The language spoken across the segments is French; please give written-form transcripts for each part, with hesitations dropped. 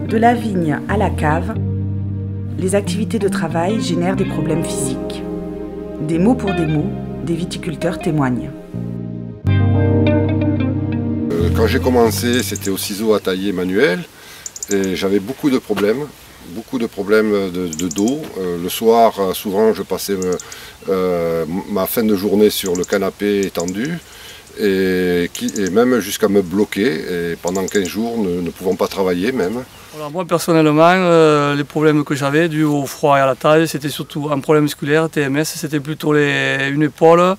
De la vigne à la cave, les activités de travail génèrent des problèmes physiques. Des mots pour des mots, des viticulteurs témoignent. Quand j'ai commencé, c'était au ciseau à tailler manuel et j'avais beaucoup de problèmes de dos. Le soir, souvent, je passais ma fin de journée sur le canapé étendu et même jusqu'à me bloquer. Et pendant 15 jours, ne pouvant pas travailler même. Alors moi personnellement, les problèmes que j'avais dus au froid et à la taille, c'était surtout un problème musculaire, TMS, c'était plutôt une épaule,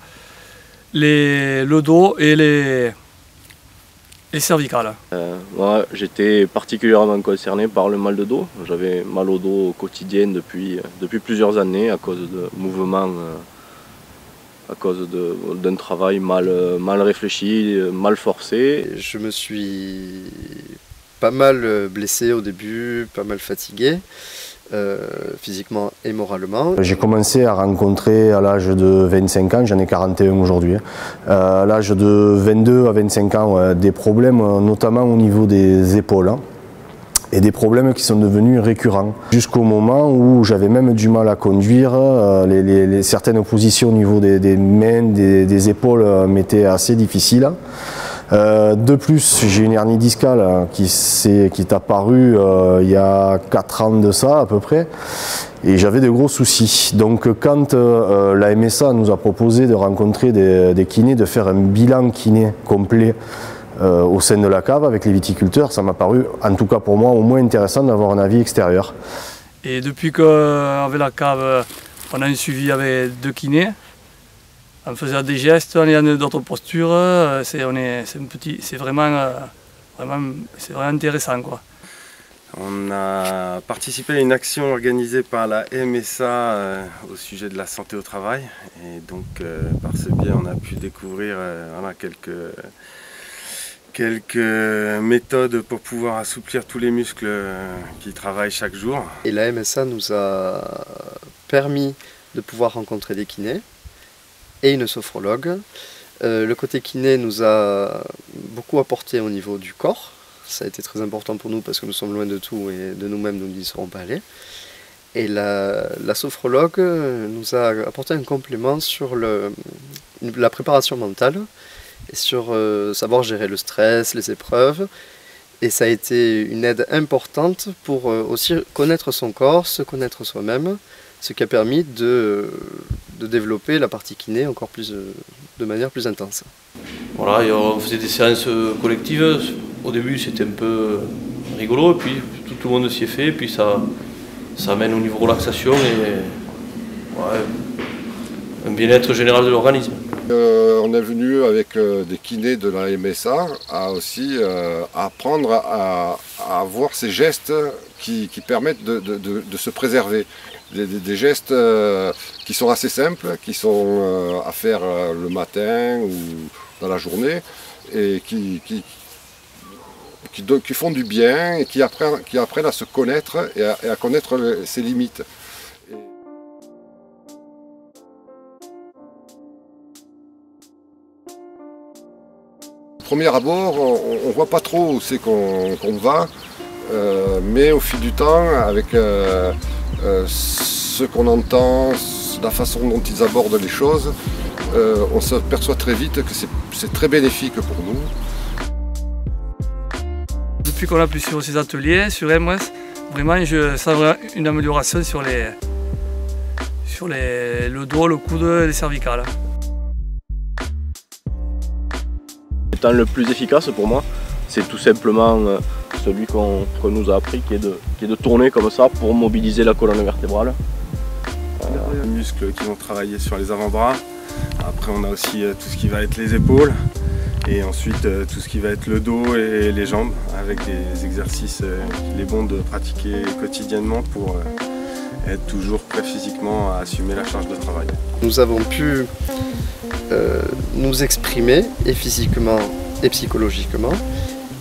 le dos et les cervicales. Moi, j'étais particulièrement concerné par le mal de dos. J'avais mal au dos au quotidien depuis plusieurs années à cause de mouvements, à cause d'un travail mal réfléchi, mal forcé. Je me suis pas mal blessé au début, pas mal fatigué, physiquement et moralement. J'ai commencé à rencontrer à l'âge de 25 ans, j'en ai 41 aujourd'hui, à l'âge de 22 à 25 ans, des problèmes notamment au niveau des épaules. Et des problèmes qui sont devenus récurrents. Jusqu'au moment où j'avais même du mal à conduire, certaines positions au niveau des mains, des épaules m'étaient assez difficiles. De plus, j'ai une hernie discale qui est apparue il y a 4 ans de ça à peu près, et j'avais de gros soucis. Donc quand la MSA nous a proposé de rencontrer des kinés, de faire un bilan kiné complet au sein de la cave avec les viticulteurs, ça m'a paru, en tout cas pour moi, au moins intéressant d'avoir un avis extérieur. Et depuis qu'avec la cave, on a un suivi avec 2 kinés, en faisant des gestes, en ayant d'autres postures, c'est vraiment intéressant, quoi. On a participé à une action organisée par la MSA au sujet de la santé au travail. Et donc par ce biais, on a pu découvrir quelques méthodes pour pouvoir assouplir tous les muscles qui travaillent chaque jour. Et la MSA nous a permis de pouvoir rencontrer des kinés et une sophrologue. Le côté kiné nous a beaucoup apporté au niveau du corps. Ça a été très important pour nous parce que nous sommes loin de tout et de nous-mêmes nous n'y serons pas allés. Et la sophrologue nous a apporté un complément sur la préparation mentale et sur savoir gérer le stress, les épreuves. Et ça a été une aide importante pour aussi connaître son corps, se connaître soi-même, ce qui a permis de développer la partie kiné encore plus, de manière plus intense. Voilà, et on faisait des séances collectives. Au début, c'était un peu rigolo, et puis tout le monde s'y est fait, et puis ça amène au niveau relaxation et un bien-être général de l'organisme. On est venu avec des kinés de la MSA à aussi apprendre à avoir ces gestes qui permettent de se préserver. Des gestes qui sont assez simples, qui sont à faire le matin ou dans la journée et qui font du bien et qui apprennent à se connaître et à connaître ses limites. Au premier abord, on ne voit pas trop où c'est qu'on va, mais au fil du temps, avec ce qu'on entend, la façon dont ils abordent les choses, on s'aperçoit très vite que c'est très bénéfique pour nous. Depuis qu'on a pu suivre ces ateliers sur MS, vraiment je sens une amélioration sur le dos, le coude et les cervicales. L'étant le plus efficace pour moi, c'est tout simplement celui qu'on nous a appris, qui est de tourner comme ça pour mobiliser la colonne vertébrale. Les muscles qui vont travailler sur les avant-bras. Après on a aussi tout ce qui va être les épaules. Et ensuite tout ce qui va être le dos et les jambes, avec des exercices qu'il est bon de pratiquer quotidiennement pour être toujours prêt physiquement à assumer la charge de travail. Nous avons pu nous exprimer, et physiquement et psychologiquement,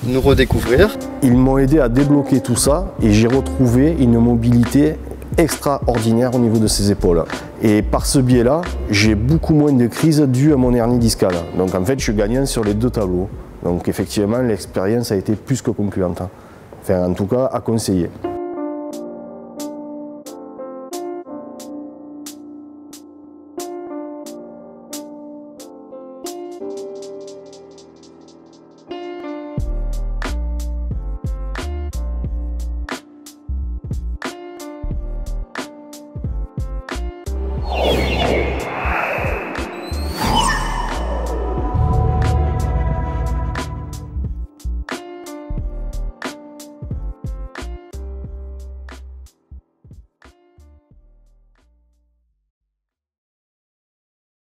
nous redécouvrir. Ils m'ont aidé à débloquer tout ça et j'ai retrouvé une mobilité extraordinaire au niveau de ses épaules. Et par ce biais-là, j'ai beaucoup moins de crises dues à mon hernie discale. Donc en fait, je suis gagnant sur les 2 tableaux. Donc effectivement, l'expérience a été plus que concluante. enfin en tout cas à conseiller.